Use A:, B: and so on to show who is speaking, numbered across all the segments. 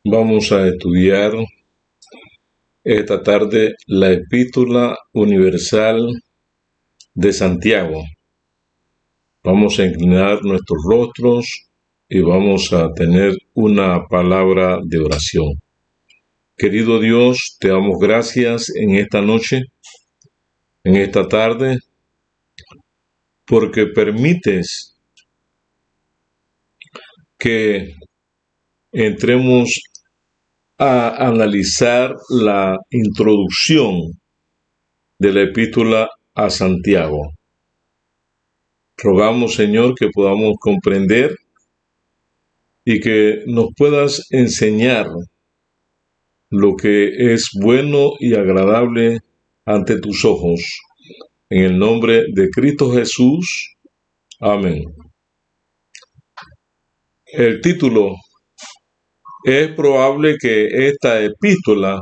A: Vamos a estudiar esta tarde la Epístola Universal de Santiago. Vamos a inclinar nuestros rostros y vamos a tener una palabra de oración. Querido Dios, te damos gracias en esta noche, en esta tarde, porque permites que entremos a analizar la introducción de la Epístola a Santiago. Rogamos, Señor, que podamos comprender y que nos puedas enseñar lo que es bueno y agradable ante tus ojos. En el nombre de Cristo Jesús. Amén. El título: es probable que esta epístola,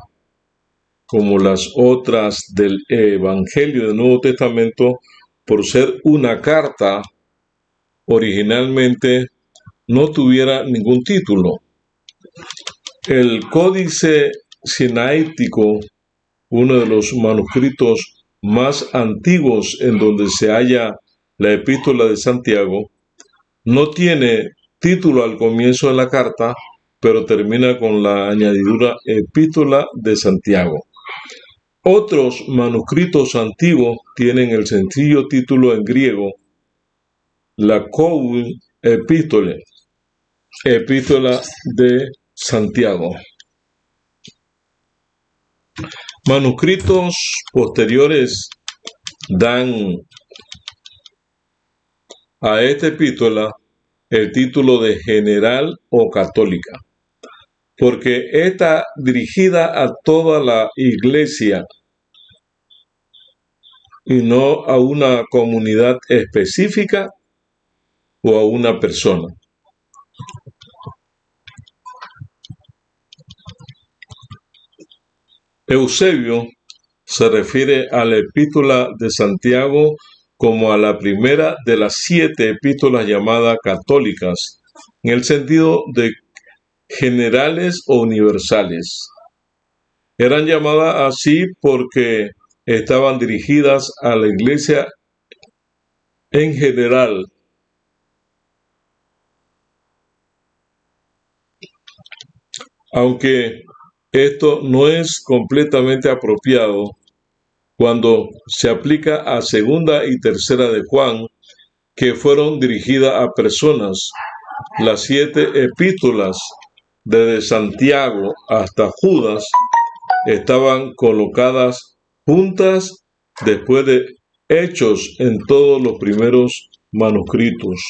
A: como las otras del Evangelio del Nuevo Testamento, por ser una carta, originalmente no tuviera ningún título. El Códice Sinaítico, uno de los manuscritos más antiguos en donde se halla la Epístola de Santiago, no tiene título al comienzo de la carta, pero termina con la añadidura Epístola de Santiago. Otros manuscritos antiguos tienen el sencillo título en griego, Lakou Epístole, Epístola de Santiago. Manuscritos posteriores dan a esta epístola el título de general o católica, porque está dirigida a toda la iglesia y no a una comunidad específica o a una persona. Eusebio se refiere a la epístola de Santiago como a la primera de las 7 epístolas llamadas católicas, en el sentido de generales o universales. Eran llamadas así porque estaban dirigidas a la iglesia en general. Aunque esto no es completamente apropiado cuando se aplica a segunda y tercera de Juan, que fueron dirigidas a personas. Las 7 epístolas desde Santiago hasta Judas estaban colocadas juntas después de Hechos en todos los primeros manuscritos,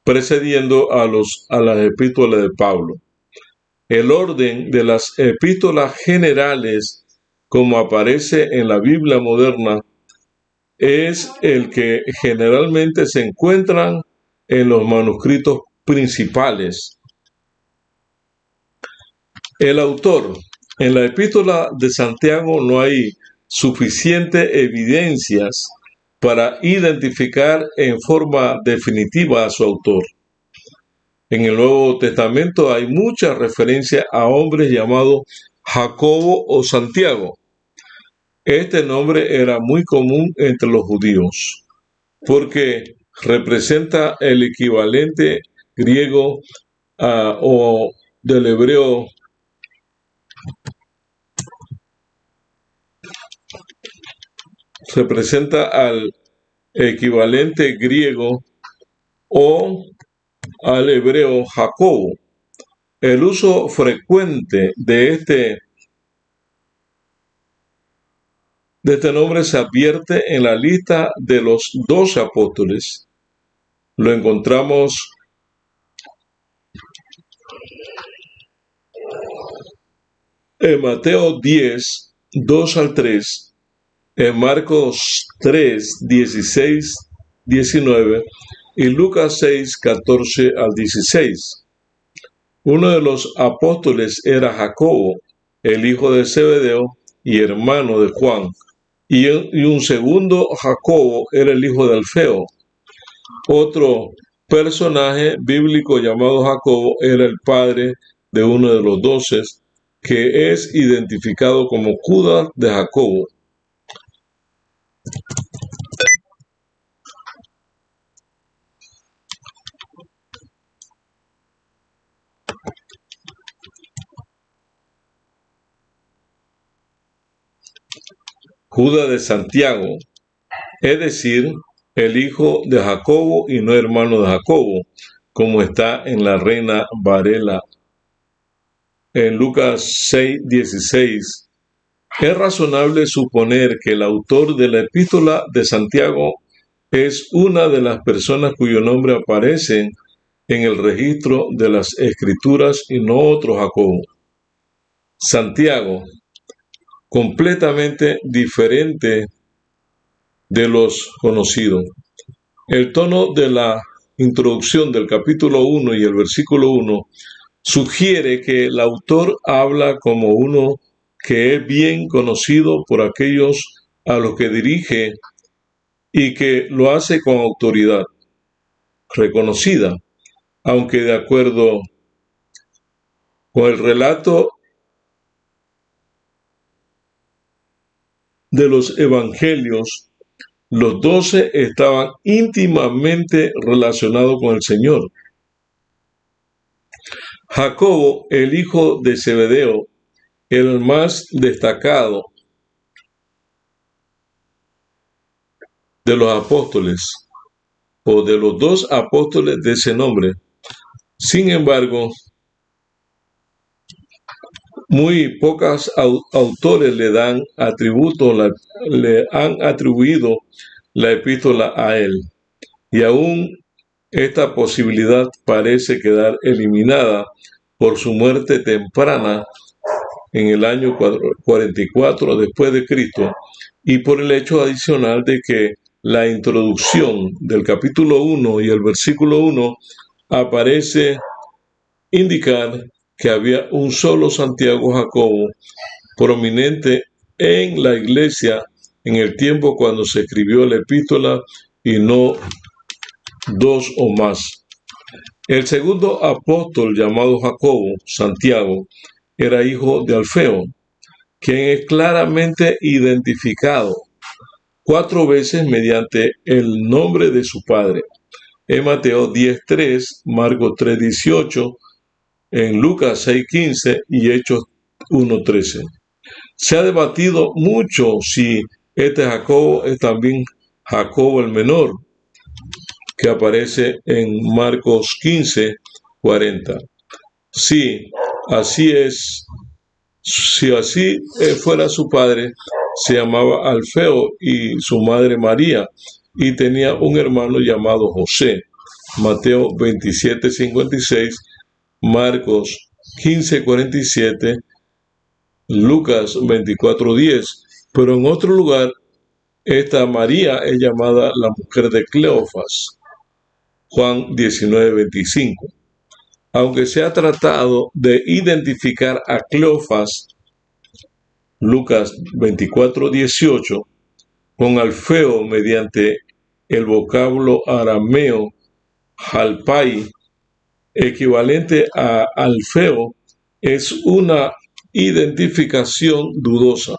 A: precediendo a las epístolas de Pablo. El orden de las epístolas generales, como aparece en la Biblia moderna, es el que generalmente se encuentran en los manuscritos principales. El autor: en la epístola de Santiago no hay suficientes evidencias para identificar en forma definitiva a su autor. En el Nuevo Testamento hay muchas referencias a hombres llamados Jacobo o Santiago. Este nombre era muy común entre los judíos, porque representa el equivalente griego o del hebreo representa al equivalente griego o al hebreo Jacobo. El uso frecuente de este nombre se advierte en la lista de los 12 apóstoles. Lo encontramos en Mateo 10, 2 al 3, en Marcos 3, 16, 19 y Lucas 6, 14 al 16. Uno de los apóstoles era Jacobo, el hijo de Zebedeo y hermano de Juan, y un segundo Jacobo era el hijo de Alfeo. Otro personaje bíblico llamado Jacobo era el padre de uno de los 12, que es identificado como Judas de Jacobo. Judas de Santiago, es decir, el hijo de Jacobo y no hermano de Jacobo, como está en la Reina Varela. En Lucas 6:16, es razonable suponer que el autor de la epístola de Santiago es una de las personas cuyo nombre aparece en el registro de las Escrituras y no otro Jacobo. Santiago, completamente diferente de los conocidos. El tono de la introducción del capítulo 1 y el versículo 1 sugiere que el autor habla como uno que es bien conocido por aquellos a los que dirige y que lo hace con autoridad reconocida, aunque de acuerdo con el relato de los evangelios, los 12 estaban íntimamente relacionados con el Señor. Jacobo, el hijo de Zebedeo, era el más destacado de los apóstoles, o de los 2 apóstoles de ese nombre. Sin embargo, muy pocos autores le han atribuido la epístola a él, y aún esta posibilidad parece quedar eliminada por su muerte temprana en el año 44 después de Cristo, y por el hecho adicional de que la introducción del capítulo 1 y el versículo 1 aparece indicar que había un solo Santiago Jacobo prominente en la iglesia en el tiempo cuando se escribió la epístola y no 2 o más. El segundo apóstol llamado Jacobo, Santiago, era hijo de Alfeo, quien es claramente identificado 4 veces mediante el nombre de su padre. En Mateo 10:3, Marcos 3:18, en Lucas 6:15 y Hechos 1:13. Se ha debatido mucho si este Jacobo es también Jacobo el menor, que aparece en Marcos 15:40. Sí, así es. Si así fuera su padre, se llamaba Alfeo y su madre María, y tenía un hermano llamado José. Mateo 27:56, Marcos 15:47, Lucas 24:10. Pero en otro lugar, esta María es llamada la mujer de Cleofas. Juan 19:25. Aunque se ha tratado de identificar a Cleofas, Lucas 24:18, con Alfeo mediante el vocablo arameo Jalpai, equivalente a Alfeo, es una identificación dudosa.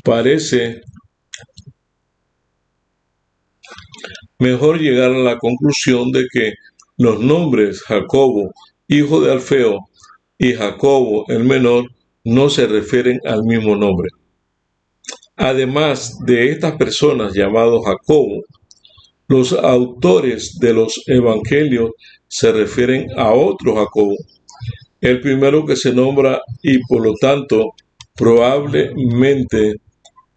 A: Parece mejor llegar a la conclusión de que los nombres Jacobo, hijo de Alfeo, y Jacobo el menor no se refieren al mismo nombre. Además de estas personas llamados Jacobo, los autores de los evangelios se refieren a otro Jacobo, el primero que se nombra y por lo tanto probablemente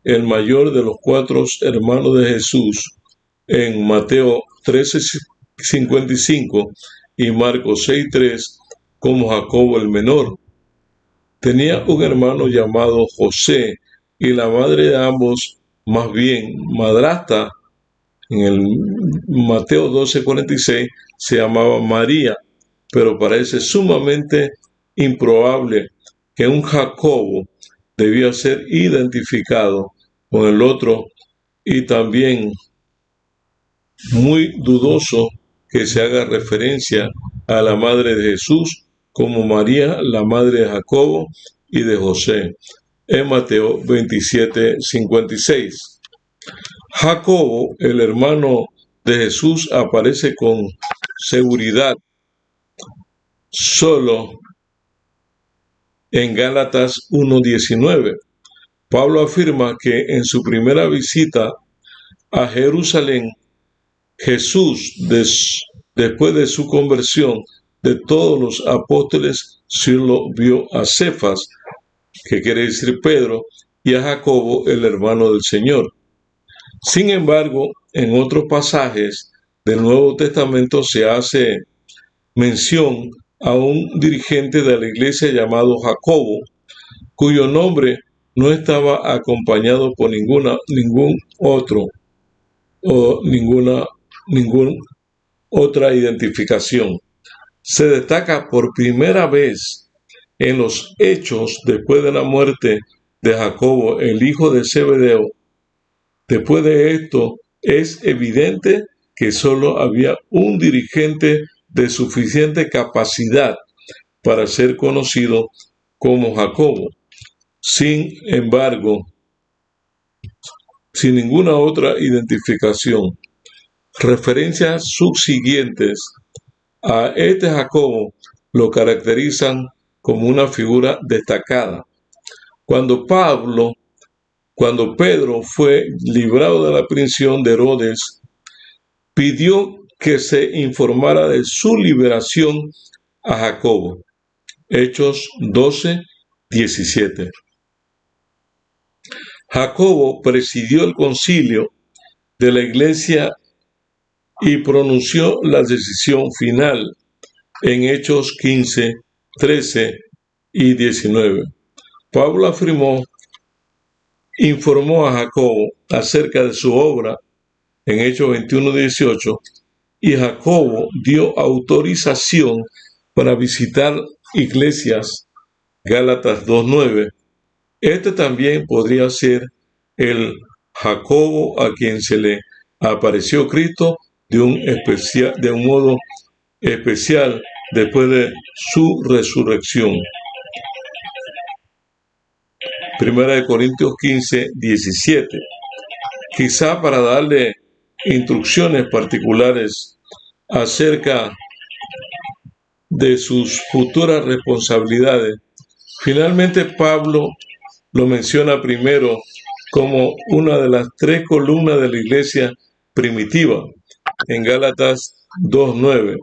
A: el mayor de los 4 hermanos de Jesús en Mateo 13:55 y Marcos 6:3 como Jacobo el menor. Tenía un hermano llamado José y la madre de ambos, más bien madrastra, en el Mateo 12:46 se llamaba María, pero parece sumamente improbable que un Jacobo debía ser identificado con el otro, y también muy dudoso que se haga referencia a la madre de Jesús como María, la madre de Jacobo y de José, en Mateo 27:56. Jacobo, el hermano de Jesús, aparece con seguridad solo en Gálatas 1:19. Pablo afirma que en su primera visita a Jerusalén, Jesús, después de su conversión de todos los apóstoles, solo vio a Cefas, que quiere decir Pedro, y a Jacobo, el hermano del Señor. Sin embargo, en otros pasajes del Nuevo Testamento se hace mención a un dirigente de la iglesia llamado Jacobo, cuyo nombre no estaba acompañado por ninguna otra identificación. Se destaca por primera vez en los hechos después de la muerte de Jacobo, el hijo de Zebedeo. Después de esto, es evidente que solo había un dirigente de suficiente capacidad para ser conocido como Jacobo. Sin embargo, sin ninguna otra identificación. Referencias subsiguientes a este Jacobo lo caracterizan como una figura destacada. Cuando Pedro fue librado de la prisión de Herodes, pidió que se informara de su liberación a Jacobo. Hechos 12:17. Jacobo presidió el concilio de la iglesia y pronunció la decisión final en Hechos 15, 13 y 19. Pablo informó a Jacobo acerca de su obra en Hechos 21:18 y Jacobo dio autorización para visitar iglesias, Gálatas 2:9. Este también podría ser el Jacobo a quien se le apareció Cristo de un modo especial después de su resurrección. 1 Corintios 15:17. Quizá para darle instrucciones particulares acerca de sus futuras responsabilidades. Finalmente, Pablo lo menciona primero como una de las 3 columnas de la iglesia primitiva, en Gálatas 2:9.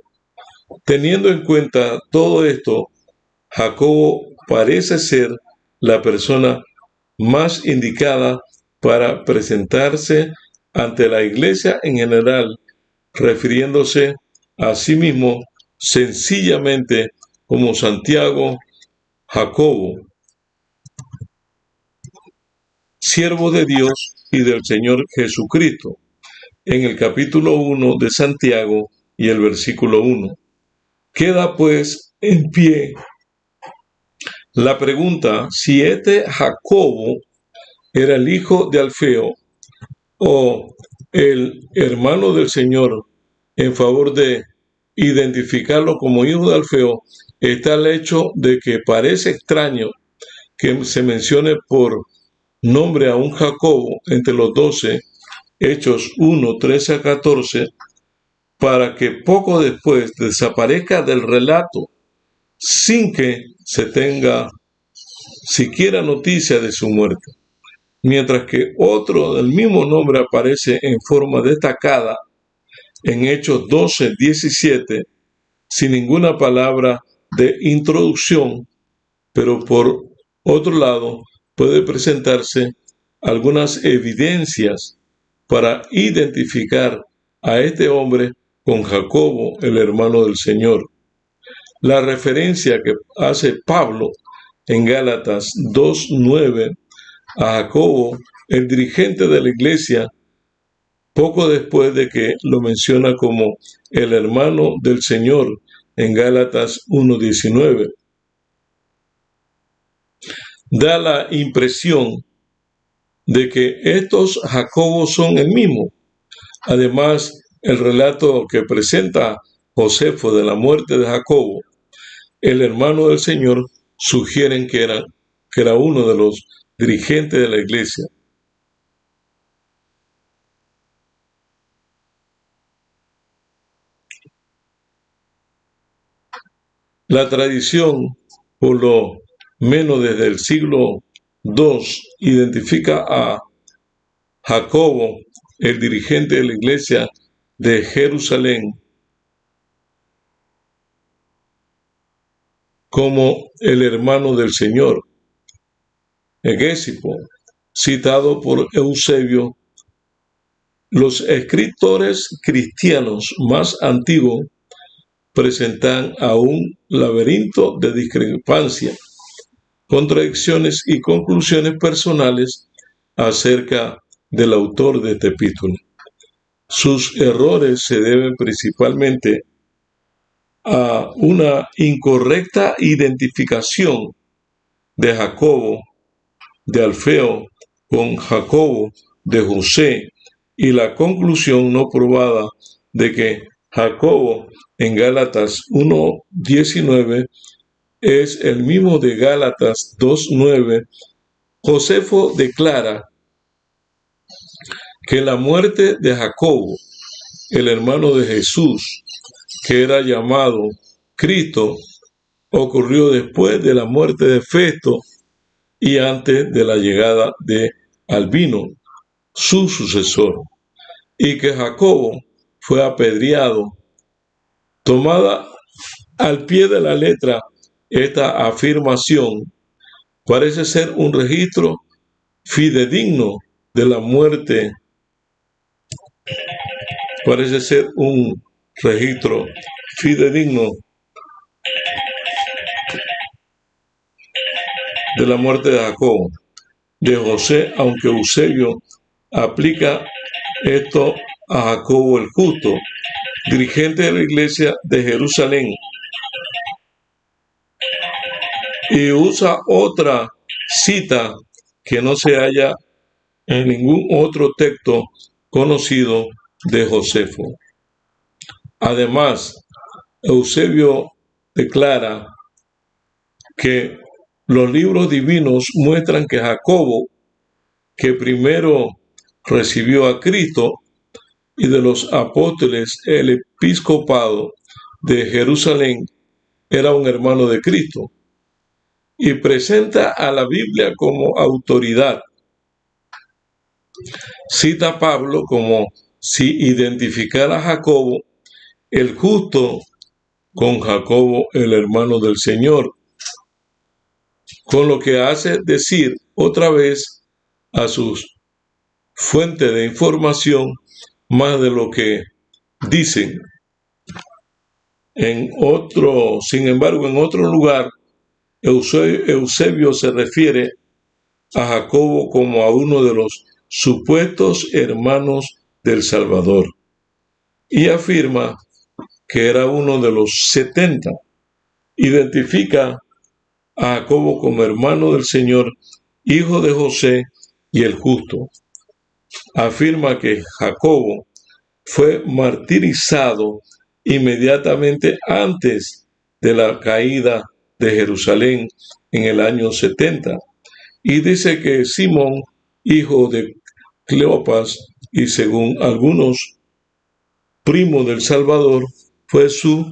A: Teniendo en cuenta todo esto, Jacobo parece ser la persona más indicada para presentarse ante la iglesia en general, refiriéndose a sí mismo sencillamente como Santiago Jacobo, siervo de Dios y del Señor Jesucristo, en el capítulo 1 de Santiago y el versículo 1. Queda pues en pie la pregunta si este Jacobo era el hijo de Alfeo o el hermano del Señor. En favor de identificarlo como hijo de Alfeo está el hecho de que parece extraño que se mencione por nombre a un Jacobo entre los 12, Hechos 1, 13 a 14, para que poco después desaparezca del relato sin que se tenga siquiera noticia de su muerte, mientras que otro del mismo nombre aparece en forma destacada en Hechos 12:17, sin ninguna palabra de introducción, pero por otro lado puede presentarse algunas evidencias para identificar a este hombre con Jacobo, el hermano del Señor. La referencia que hace Pablo en Gálatas 2:9 a Jacobo, el dirigente de la iglesia, poco después de que lo menciona como el hermano del Señor en Gálatas 1:19. Da la impresión de que estos Jacobos son el mismo. Además, el relato que presenta Josefo de la muerte de Jacobo, el hermano del Señor, sugieren que era uno de los dirigentes de la iglesia. La tradición, por lo menos desde el siglo II, identifica a Jacobo, el dirigente de la iglesia de Jerusalén, como el hermano del Señor. Egésipo, citado por Eusebio, los escritores cristianos más antiguos presentan a un laberinto de discrepancia, contradicciones y conclusiones personales acerca del autor de este epístola. Sus errores se deben principalmente a una incorrecta identificación de Jacobo, de Alfeo, con Jacobo, de José, y la conclusión no probada de que Jacobo en Gálatas 1:19 es el mismo de Gálatas 2:9. Josefo declara que la muerte de Jacobo, el hermano de Jesús, que era llamado Cristo, ocurrió después de la muerte de Festo y antes de la llegada de Albino, su sucesor, y que Jacobo fue apedreado. Tomada al pie de la letra, esta afirmación parece ser un registro fidedigno de la muerte. Parece ser un registro fidedigno de la muerte de Jacobo, de José, aunque Eusebio aplica esto a Jacobo el justo, dirigente de la iglesia de Jerusalén, y usa otra cita que no se halla en ningún otro texto conocido de Josefo. Además, Eusebio declara que los libros divinos muestran que Jacobo, que primero recibió a Cristo, y de los apóstoles el episcopado de Jerusalén, era un hermano de Cristo, y presenta a la Biblia como autoridad. Cita a Pablo como si identificara a Jacobo el justo con Jacobo el hermano del Señor, con lo que hace decir otra vez a sus fuentes de información más de lo que dicen. Sin embargo, en otro lugar, Eusebio se refiere a Jacobo como a uno de los supuestos hermanos del Salvador y afirma que era uno de los 70. Identifica a Jacobo como hermano del Señor, hijo de José y el justo. Afirma que Jacobo fue martirizado inmediatamente antes de la caída de Jerusalén en el año 70. Y dice que Simón, hijo de Cleopas, y según algunos primo del Salvador, fue su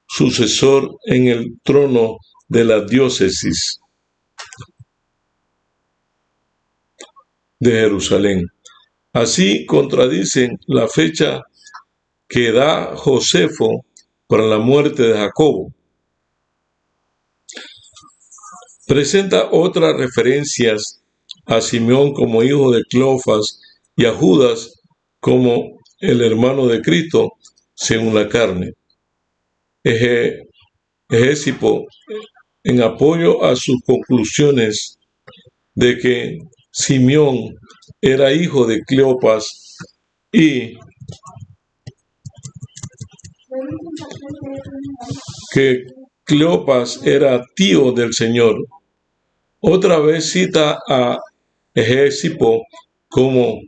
A: sucesor en el trono de la diócesis de Jerusalén. Así contradicen la fecha que da Josefo para la muerte de Jacobo. Presenta otras referencias a Simeón como hijo de Cleofas y a Judas como el hermano de Cristo según la carne. Egésipo, en apoyo a sus conclusiones de que Simeón era hijo de Cleopas y que Cleopas era tío del Señor, otra vez cita a Egésipo como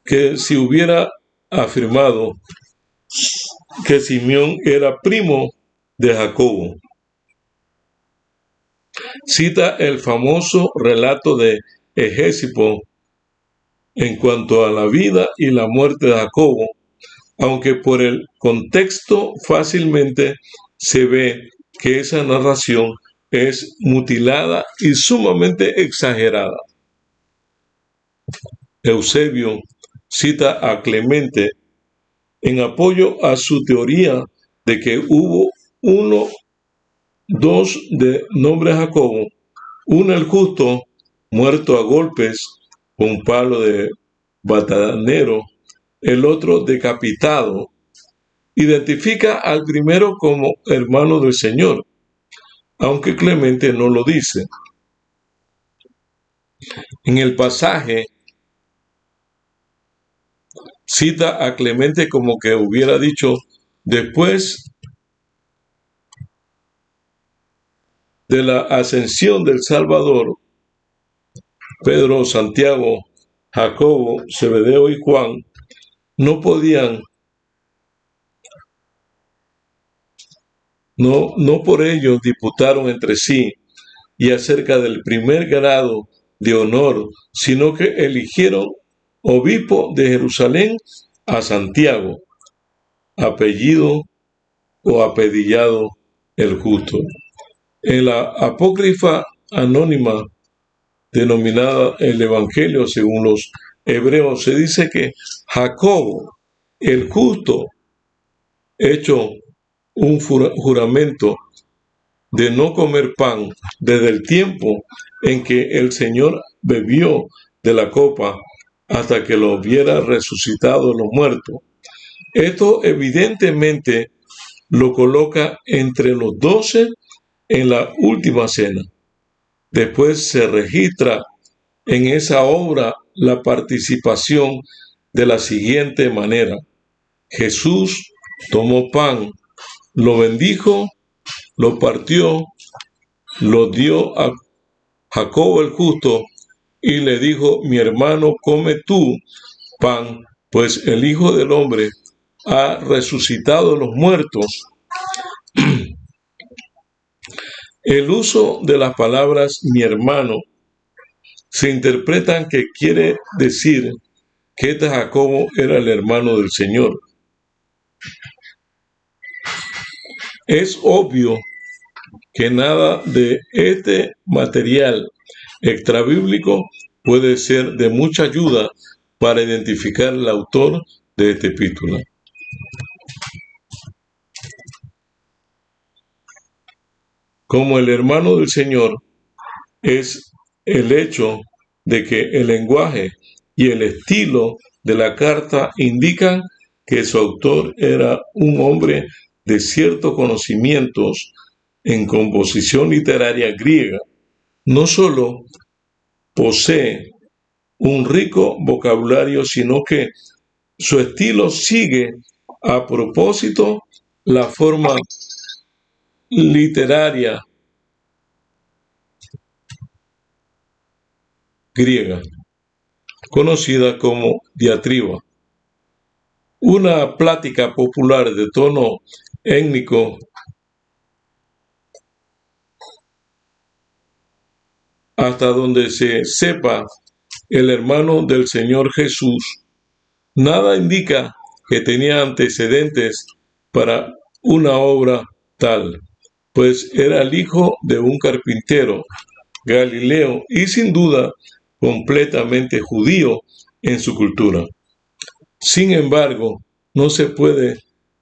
A: que si hubiera afirmado que Simeón era primo de Jacobo. Cita el famoso relato de Egesipo en cuanto a la vida y la muerte de Jacobo, aunque por el contexto fácilmente se ve que esa narración es mutilada y sumamente exagerada. Eusebio cita a Clemente en apoyo a su teoría de que hubo dos de nombre Jacobo, uno el justo, muerto a golpes con un palo de batanero, el otro decapitado. Identifica al primero como hermano del Señor, aunque Clemente no lo dice. En el pasaje cita a Clemente como que hubiera dicho: después de la ascensión del Salvador, Pedro, Santiago, Jacobo, Zebedeo y Juan no por ello disputaron entre sí y acerca del primer grado de honor, sino que eligieron obispo de Jerusalén a Santiago, apellido o apellidado el justo. En la apócrifa anónima denominada el Evangelio según los hebreos, se dice que Jacobo, el justo, hecho un juramento de no comer pan desde el tiempo en que el Señor bebió de la copa hasta que lo hubiera resucitado de los muertos. Esto evidentemente lo coloca entre los 12 en la última cena. Después se registra en esa obra la participación de la siguiente manera: Jesús tomó pan, lo bendijo, lo partió, lo dio a Jacobo el justo y le dijo: mi hermano, come tú pan, pues el Hijo del Hombre ha resucitado de los muertos. El uso de las palabras mi hermano se interpretan que quiere decir que este Jacobo era el hermano del Señor. Es obvio que nada de este material extrabíblico puede ser de mucha ayuda para identificar el autor de este epístola. Como el hermano del Señor, es el hecho de que el lenguaje y el estilo de la carta indican que su autor era un hombre de ciertos conocimientos en composición literaria griega. No solo posee un rico vocabulario, sino que su estilo sigue a propósito la forma literaria griega, conocida como diatriba. Una plática popular de tono étnico hasta donde se sepa el hermano del Señor Jesús. Nada indica que tenía antecedentes para una obra tal, pues era el hijo de un carpintero galileo y sin duda completamente judío en su cultura. Sin embargo, no se puede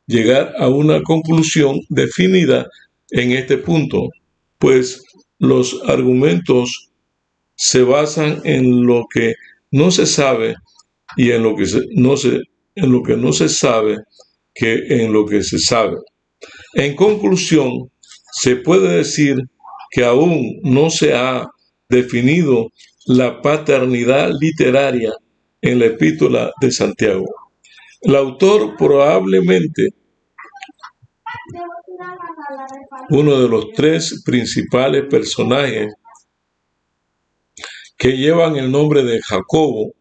A: llegar a una conclusión definida en este punto, pues los argumentos se basan en lo que no se sabe y en lo que no se sabe que en lo que se sabe. En conclusión, se puede decir que aún no se ha definido la paternidad literaria en la epístola de Santiago. El autor probablemente uno de los tres principales personajes que llevan el nombre de Jacobo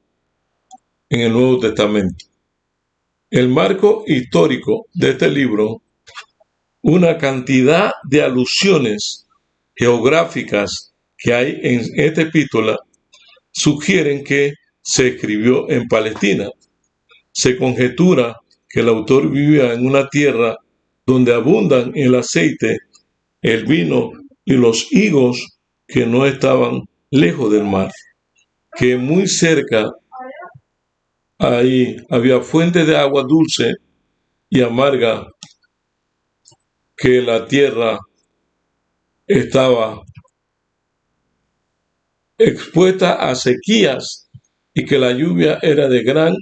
A: en el Nuevo Testamento. El marco histórico de este libro, una cantidad de alusiones geográficas que hay en esta epístola, sugieren que se escribió en Palestina. Se conjetura que el autor vivía en una tierra donde abundan el aceite, el vino y los higos, que no estaban lejos del mar, que muy cerca ahí había fuentes de agua dulce y amarga, que la tierra estaba expuesta a sequías y que la lluvia era de gran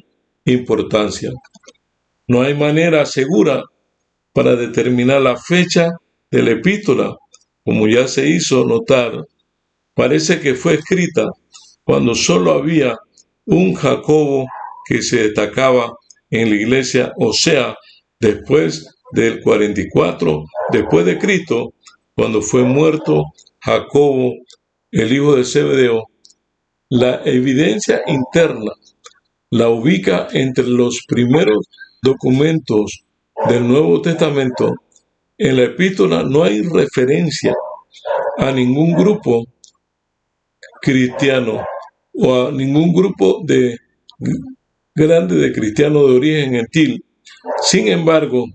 A: importancia. No hay manera segura para determinar la fecha de la epístola, como ya se hizo notar. Parece que fue escrita cuando solo había un Jacobo que se destacaba en la iglesia, o sea, después del 44 después de Cristo, cuando fue muerto Jacobo, el hijo de Zebedeo. La evidencia interna la ubica entre los primeros documentos del Nuevo Testamento. En la epístola no hay referencia a ningún grupo cristiano o a ningún grupo grande de cristianos de origen gentil. Sin embargo,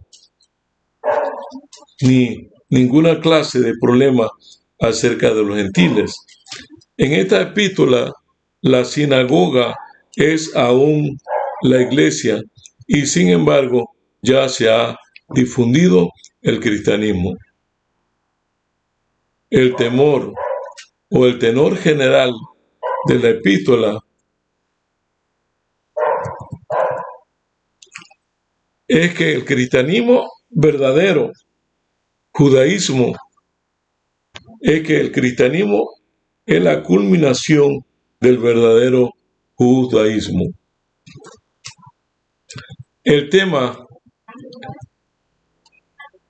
A: ni ninguna clase de problema acerca de los gentiles. En esta epístola, la sinagoga es aún la iglesia y sin embargo ya se ha difundido el cristianismo. El temor o el tenor general de la epístola es que el cristianismo verdadero, judaísmo, es que el cristianismo es la culminación del verdadero judaísmo. El tema,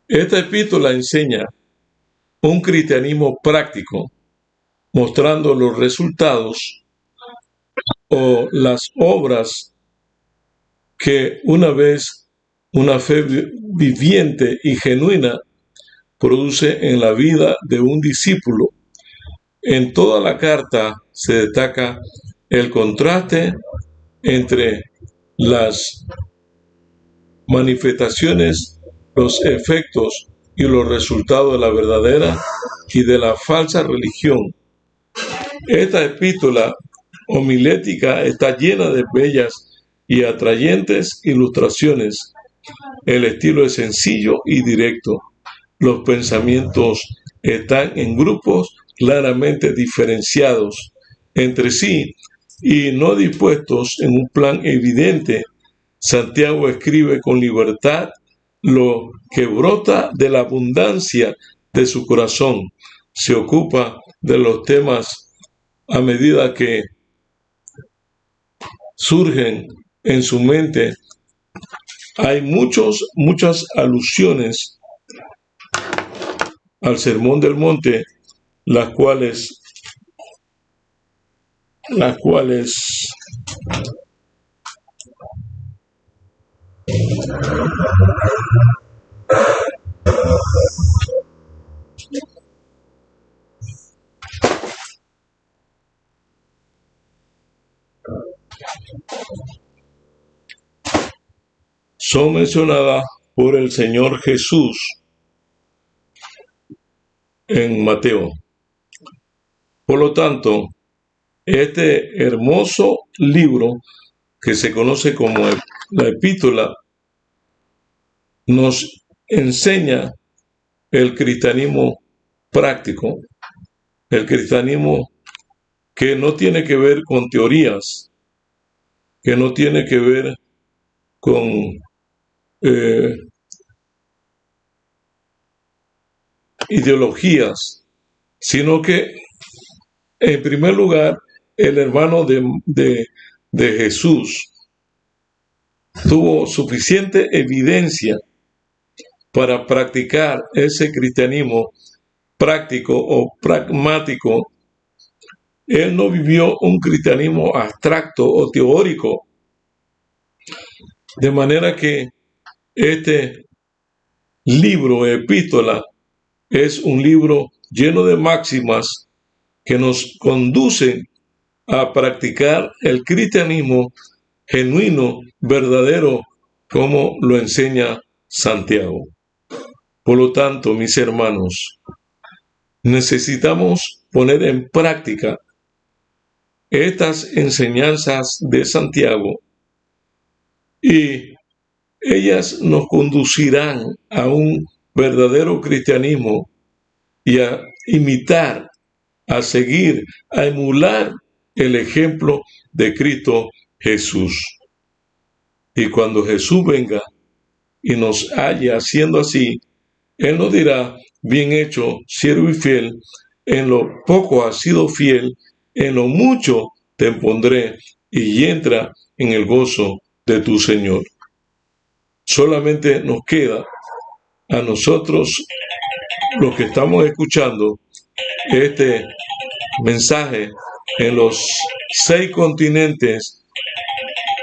A: esta epístola enseña un cristianismo práctico, mostrando los resultados o las obras que una vez una fe viviente y genuina produce en la vida de un discípulo. En toda la carta se destaca el contraste entre las manifestaciones, los efectos y los resultados de la verdadera y de la falsa religión. Esta epístola homilética está llena de bellas y atrayentes ilustraciones. El estilo es sencillo y directo. Los pensamientos están en grupos claramente diferenciados entre sí y no dispuestos en un plan evidente. Santiago escribe con libertad lo que brota de la abundancia de su corazón. Se ocupa de los temas a medida que surgen en su mente. Hay muchas alusiones al Sermón del Monte, las cuales son mencionadas por el Señor Jesús en Mateo. Por lo tanto, este hermoso libro que se conoce como la epístola nos enseña el cristianismo práctico, el cristianismo que no tiene que ver con teorías, que no tiene que ver con ideologías, sino que en primer lugar el hermano de Jesús tuvo suficiente evidencia para practicar ese cristianismo práctico o pragmático. Él no vivió un cristianismo abstracto o teórico, De manera que este libro, epístola, es un libro lleno de máximas que nos conducen a practicar el cristianismo genuino, verdadero, como lo enseña Santiago. Por lo tanto, mis hermanos, necesitamos poner en práctica estas enseñanzas de Santiago y ellas nos conducirán a un verdadero cristianismo y a imitar, a seguir, a emular el ejemplo de Cristo Jesús. Y cuando Jesús venga y nos halle haciendo así, Él nos dirá: bien hecho, siervo y fiel, en lo poco has sido fiel, en lo mucho te pondré, y entra en el gozo de tu Señor. Solamente nos queda a nosotros, los que estamos escuchando este mensaje en los 6 continentes,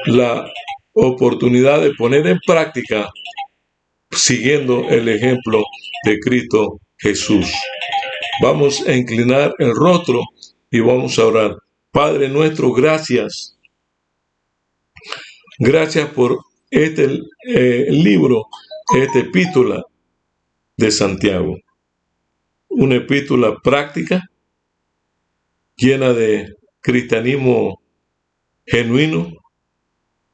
A: la oportunidad de poner en práctica siguiendo el ejemplo de Cristo Jesús. Vamos a inclinar el rostro y vamos a orar. Padre nuestro, gracias. Gracias por este libro, esta epístola de Santiago. Una epístola práctica, llena de cristianismo genuino,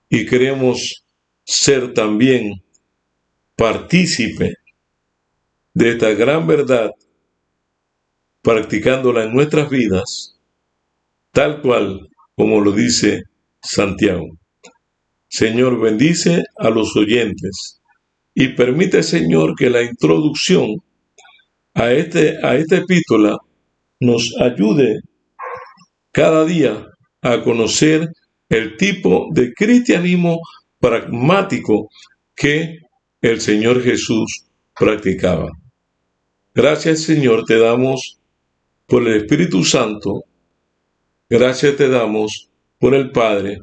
A: y queremos ser también partícipe de esta gran verdad, practicándola en nuestras vidas, tal cual como lo dice Santiago. Señor, bendice a los oyentes y permite, Señor, que la introducción a esta epístola nos ayude cada día a conocer el tipo de cristianismo pragmático que el Señor Jesús practicaba. Gracias, Señor, te damos por el Espíritu Santo. Gracias te damos por el Padre.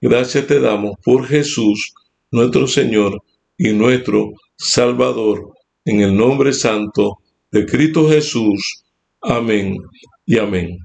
A: Gracias te damos por Jesús, nuestro Señor y nuestro Salvador. En el nombre santo de Cristo Jesús. Amén y amén.